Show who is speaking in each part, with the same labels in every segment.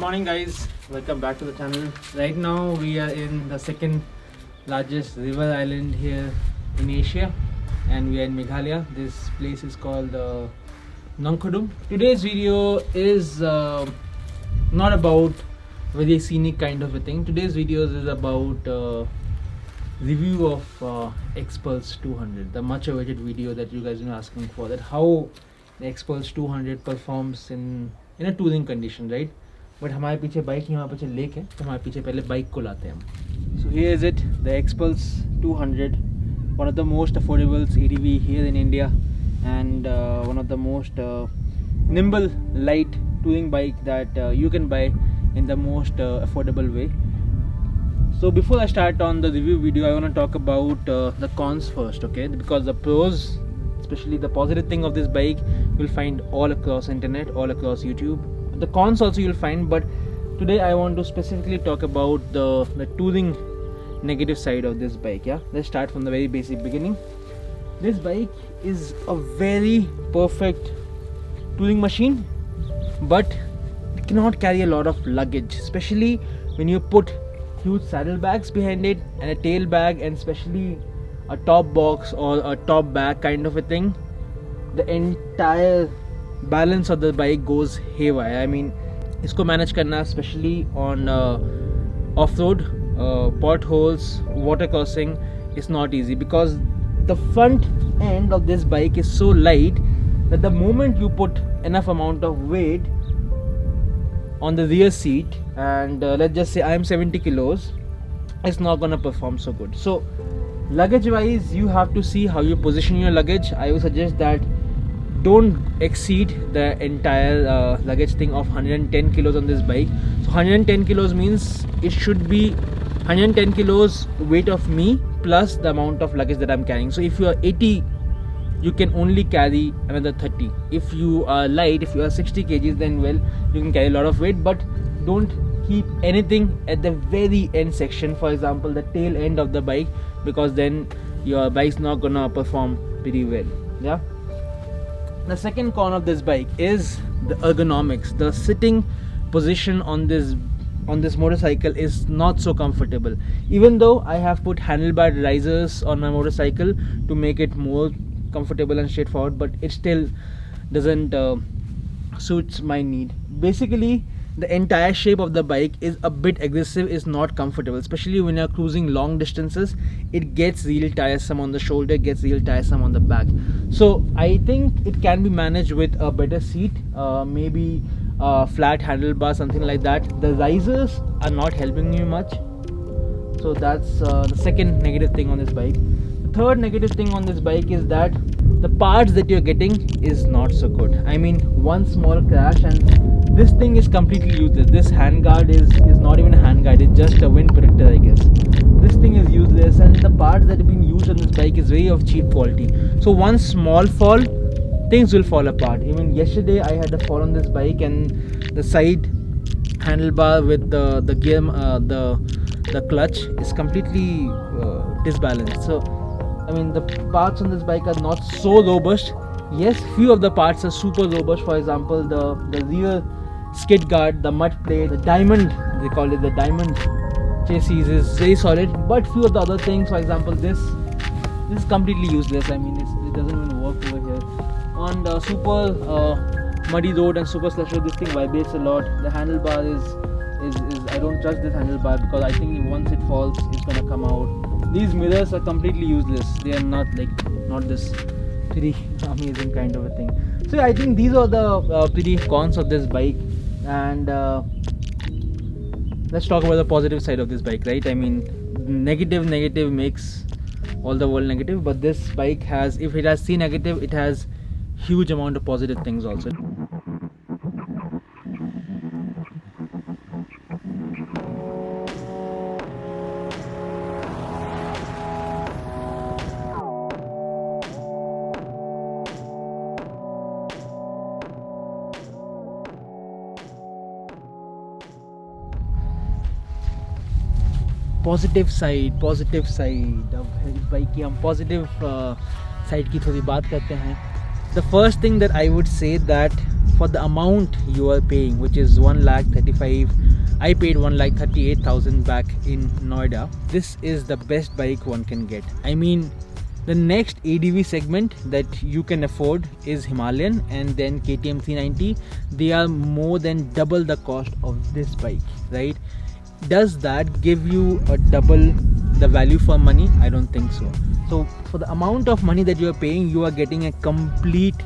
Speaker 1: morning guys, welcome back to the channel. Right now we are in the second largest river island here in Asia and we are in Meghalaya. This place is called Nongkodum. Today's video is not about very scenic kind of a thing. Today's video is about review of Xpulse 200, the much awaited video that you guys have been asking for, that how the Xpulse 200 performs in a touring condition, right? But हमारे पीछे bike नहीं, हमारे पीछे lake है, तो हमारे पीछे पहले बाइक को लाते हैं हम. So here is it, the Xpulse 200, one of the most affordable ADV here in India and one of the most nimble light touring bike that you can buy in the most affordable way. So before I start on the review video, I want to talk about the cons first, okay? Because the pros, especially the positive thing of this bike, you'll find all across internet, all across YouTube. The cons also you'll find, but today I want to specifically talk about the touring negative side of this bike. Yeah, let's start from the very basic beginning. This bike is a very perfect touring machine, but it cannot carry a lot of luggage, especially when you put huge saddlebags behind it and a tail bag, and especially a top box or a top bag kind of a thing. The entire balance of the bike goes haywire. I mean, इसको manage करना, especially on off-road, potholes, water crossing, is not easy, because the front end of this bike is so light that the moment you put enough amount of weight on the rear seat, and let's just say I am 70 kilos, it's not gonna perform so good. So luggage wise, you have to see how you position your luggage. I would suggest that don't exceed the entire luggage thing of 110 kilos on this bike. So 110 kilos means it should be 110 kilos weight of me plus the amount of luggage that I'm carrying. So if you are 80, you can only carry another 30. If you are light, if you are 60 kgs, then well, you can carry a lot of weight, but don't keep anything at the very end section, for example the tail end of the bike, because then your bike's not gonna perform pretty well. Yeah. The second con of this bike is the ergonomics. The sitting position on this motorcycle is not so comfortable. Even though I have put handlebar risers on my motorcycle to make it more comfortable and straightforward, but it still doesn't suits my need. Basically, the entire shape of the bike is a bit aggressive, is not comfortable, especially when you're cruising long distances. It gets real tiresome on the shoulder, gets real tiresome on the back. So I think it can be managed with a better seat, maybe a flat handlebar, something like that. The risers are not helping you much, so that's the second negative thing on this bike. The third negative thing on this bike is that the parts that you're getting is not so good. I mean, one small crash and this thing is completely useless. This handguard is not even a handguard, it's just a wind protector, I guess. This thing is useless, and the parts that have been used on this bike is very of cheap quality. So one small fall, things will fall apart. Even yesterday I had a fall on this bike, and the side handlebar with the gear, the clutch is completely disbalanced. So I mean, the parts on this bike are not so robust. Yes, few of the parts are super robust. For example, the rear skid guard, the mud plate, the diamond, they call it the diamond chassis, is very solid. But few of the other things, for example, this is completely useless. I mean, it doesn't even work over here. On the super muddy road and super slush road, this thing vibrates a lot. The handlebar is I don't trust this handlebar, because I think once it falls, it's gonna come out. These mirrors are completely useless. They are not this pretty amazing kind of a thing. So I think these are the pretty cons of this bike, and let's talk about the positive side of this bike, right? I mean, negative makes all the world negative, but this bike has, if it has C negative, it has huge amount of positive things also. Positive side अब इस bike की हम positive side की थोड़ी बात करते हैं. The first thing that I would say that for the amount you are paying, which is 1,35,000. I paid 1,38,000 back in Noida. This is the best bike one can get. I mean, the next ADV segment that you can afford is Himalayan and then KTM 390. They are more than double the cost of this bike, right? Does that give you a double the value for money? I don't think so. So for the amount of money that you are paying, you are getting a complete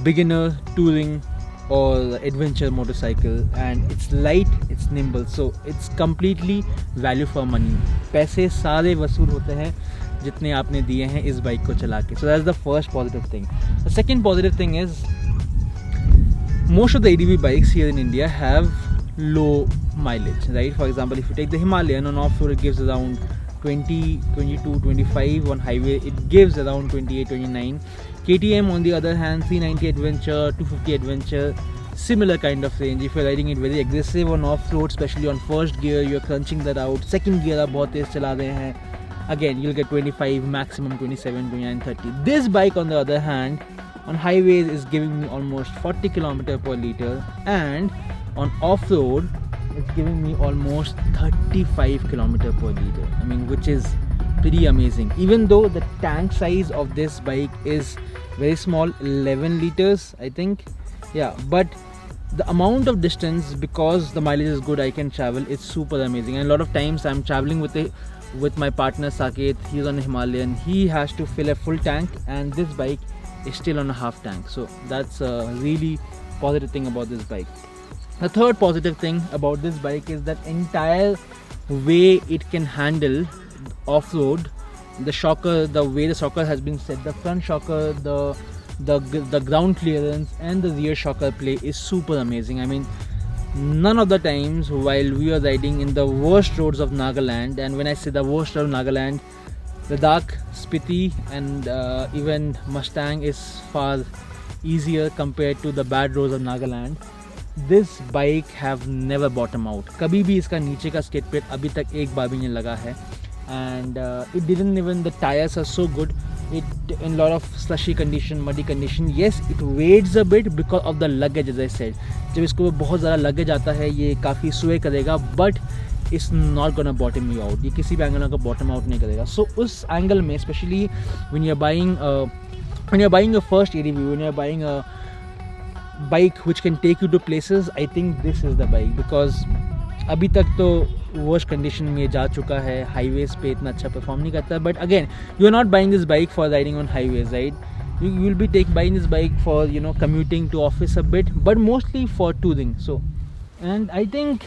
Speaker 1: beginner touring or adventure motorcycle, and it's light, it's nimble, so it's completely value for money. पैसे सारे वसूल होते हैं जितने आपने दिए हैं इस बाइक को चला के. So that's the first positive thing. The second positive thing is most of the ADV bikes here in India have low mileage, right? For example, if you take the Himalayan, on off-road it gives around 20, 22, 25. On highway it gives around 28, 29. KTM on the other hand, 390 Adventure, 250 Adventure, similar kind of range. If you're riding it very aggressive on off-road, especially on first gear, you're crunching that out. Second gear आप बहुत तेज चला रहे हैं, again you'll get 25, maximum 27, 29, 30. This bike on the other hand, on highways is giving me almost 40 km per liter, and on off-road it's giving me almost 35 km per liter. I mean, which is pretty amazing. Even though the tank size of this bike is very small, 11 liters I think, yeah, but the amount of distance, because the mileage is good, I can travel, it's super amazing. And a lot of times I'm traveling with my partner Saket. He's on a Himalayan, he has to fill a full tank, and this bike is still on a half tank. So that's a really positive thing about this bike. The third positive thing about this bike is that entire way it can handle off-road. The shocker, the way the shocker has been set, the front shocker, the ground clearance and the rear shocker play is super amazing. I mean, none of the times while we are riding in the worst roads of Nagaland, and when I say the worst road of Nagaland, Ladakh, Spiti and even Mustang is far easier compared to the bad roads of Nagaland. This bike have never bottom out. कभी भी इसका नीचे का skid plate अभी तक एक बार भी नहीं लगा है, and it didn't even, the tires are so good. It in a lot of slushy condition, muddy condition, yes it weighs a bit because of the luggage, as I said. जब इसको बहुत ज़्यादा luggage आता है ये काफ़ी sway करेगा, but it's not gonna bottom you out. ये किसी भी angle में आपको bottom out नहीं करेगा. So उस angle में, especially when you're buying your first ADV, when you're buying a bike which can take you to places, I think this is the bike, because अभी तक तो worst condition में जा चुका है, highways पे इतना अच्छा perform नहीं करता. But again, you are not buying this bike for riding on highways, right? You will be buying this bike for, you know, commuting to office a bit, but mostly for touring. So, and I think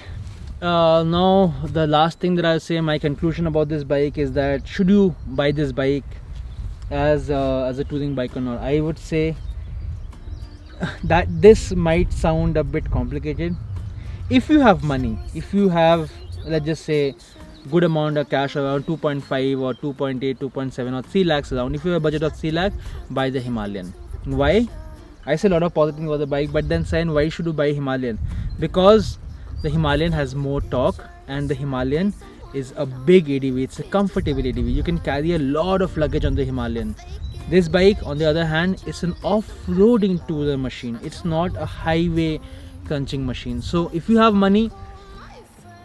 Speaker 1: now the last thing that I'll say, my conclusion about this bike is that should you buy this bike as a touring bike or not? I would say that this might sound a bit complicated. If you have money, if you have, let's just say, good amount of cash, around 2.5 or 2.8, 2.7 or 3 lakhs around, if you have a budget of 3 lakh, buy the Himalayan. Why? I say a lot of positive things about the bike, but then saying why should you buy Himalayan? Because the Himalayan has more torque, and the Himalayan is a big ADV, it's a comfortable ADV. You can carry a lot of luggage on the Himalayan. This bike, on the other hand, is an off-roading tourer machine. It's not a highway crunching machine. So if you have money,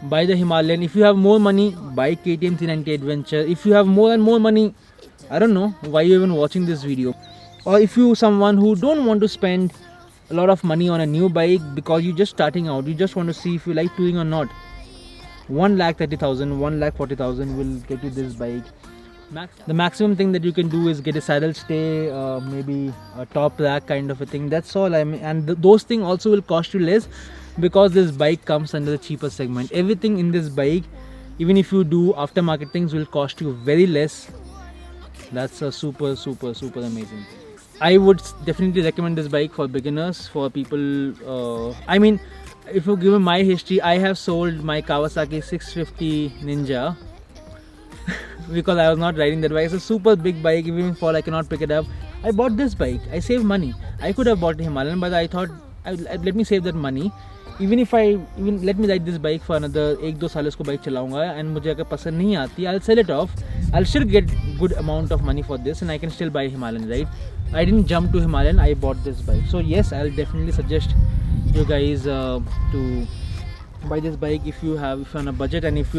Speaker 1: buy the Himalayan. If you have more money, buy KTM 390 Adventure. If you have more and more money, I don't know why you're even watching this video. Or if you someone who don't want to spend a lot of money on a new bike because you're just starting out, you just want to see if you like touring or not, 1,30,000, 1,40,000 will get you this bike. The maximum thing that you can do is get a saddle stay, maybe a top rack kind of a thing. That's all. I mean, and those things also will cost you less because this bike comes under the cheaper segment. Everything in this bike, even if you do aftermarket things, will cost you very less. That's a super amazing. I would definitely recommend this bike for beginners, for people. I mean, if you give me my history, I have sold my Kawasaki 650 Ninja because I was not riding that bike. It's a super big bike. Even if I cannot pick it up, I bought this bike. I saved money. I could have bought a Himalayan, but I thought let me save that money. Even let me ride this bike for another 1-2 साल इसको bike चलाऊंगा, and मुझे अगर पसंद नहीं आती, I'll sell it off. I'll still get good amount of money for this, and I can still buy Himalayan, right? I didn't jump to Himalayan, I bought this bike. So yes, I'll definitely suggest you guys to buy this bike if you're on a budget, and if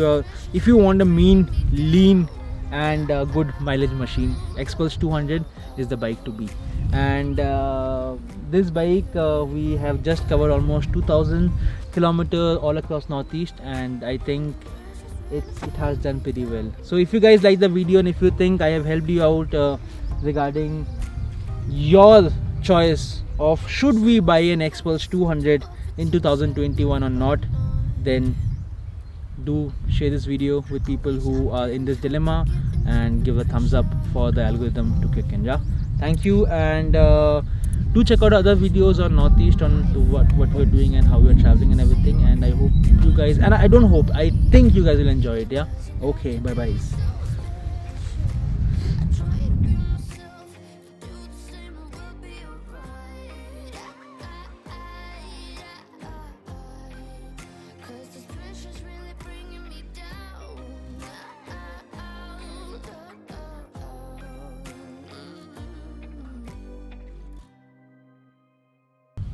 Speaker 1: you want a mean, lean and good mileage machine. Xpulse 200 is the bike to be. And this bike we have just covered almost 2000 kilometers all across Northeast, and I think it has done pretty well. So if you guys like the video and if you think I have helped you out regarding your choice of should we buy an Xpulse 200 in 2021 or not, then do share this video with people who are in this dilemma and give a thumbs up for the algorithm to kick in. Yeah, thank you, and do check out other videos on Northeast on what we're doing and how we're traveling and everything. And I hope you guys, and I don't hope, I think you guys will enjoy it. Yeah, okay, bye bye.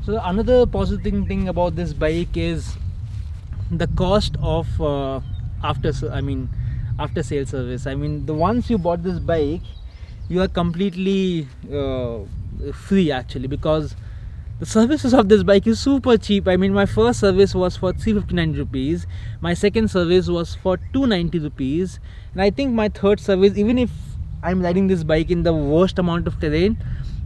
Speaker 1: So another positive thing about this bike is the cost of after sale service. I mean, the once you bought this bike, you are completely free actually, because the services of this bike is super cheap. I mean, my first service was for 359 rupees, my second service was for 290 rupees, and I think my third service, even if I'm riding this bike in the worst amount of terrain,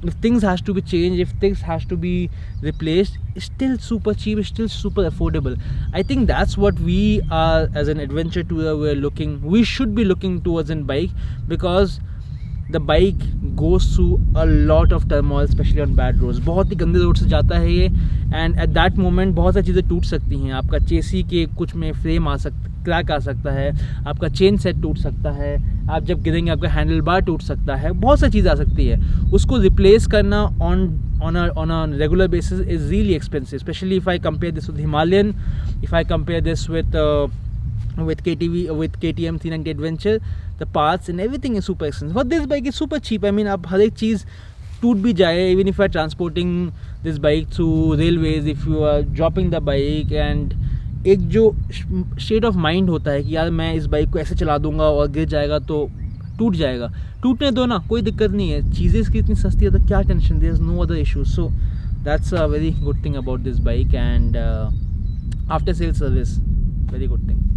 Speaker 1: if things has to be changed, if things has to be replaced, it's still super cheap, it's still super affordable. I think that's what we are as an adventure tourer, we should be looking towards in bike, because the bike goes through a lot of turmoil, especially on bad roads. बहुत ही गंदे road से जाता है ये, and at that moment बहुत सारी चीज़ें टूट सकती हैं. आपका चेसी के कुछ में फ्रेम क्रैक आ सकता है, आपका चेन सेट टूट सकता है, आप जब गिरेंगे आपका हैंडल बार टूट सकता है, बहुत सारी चीज़ें आ सकती है. उसको रिप्लेस करना on a regular basis is really expensive, especially if I compare this with Himalayan, if I compare this with KTM 390 Adventure, the parts and everything is super expensive. But this bike is super cheap. I mean, आप हर एक चीज़ टूट भी जाए, even if you are transporting this bike through railways, if you are dropping the bike, and एक जो state of mind होता है कि यार मैं इस बाइक को ऐसे चला दूंगा और गिर जाएगा तो टूट जाएगा, टूटने दो ना, कोई दिक्कत नहीं है, चीज़ें इसकी इतनी सस्ती है तो क्या tension, there is no other issue. So that's a very good thing about this bike, and after sale service, very good thing.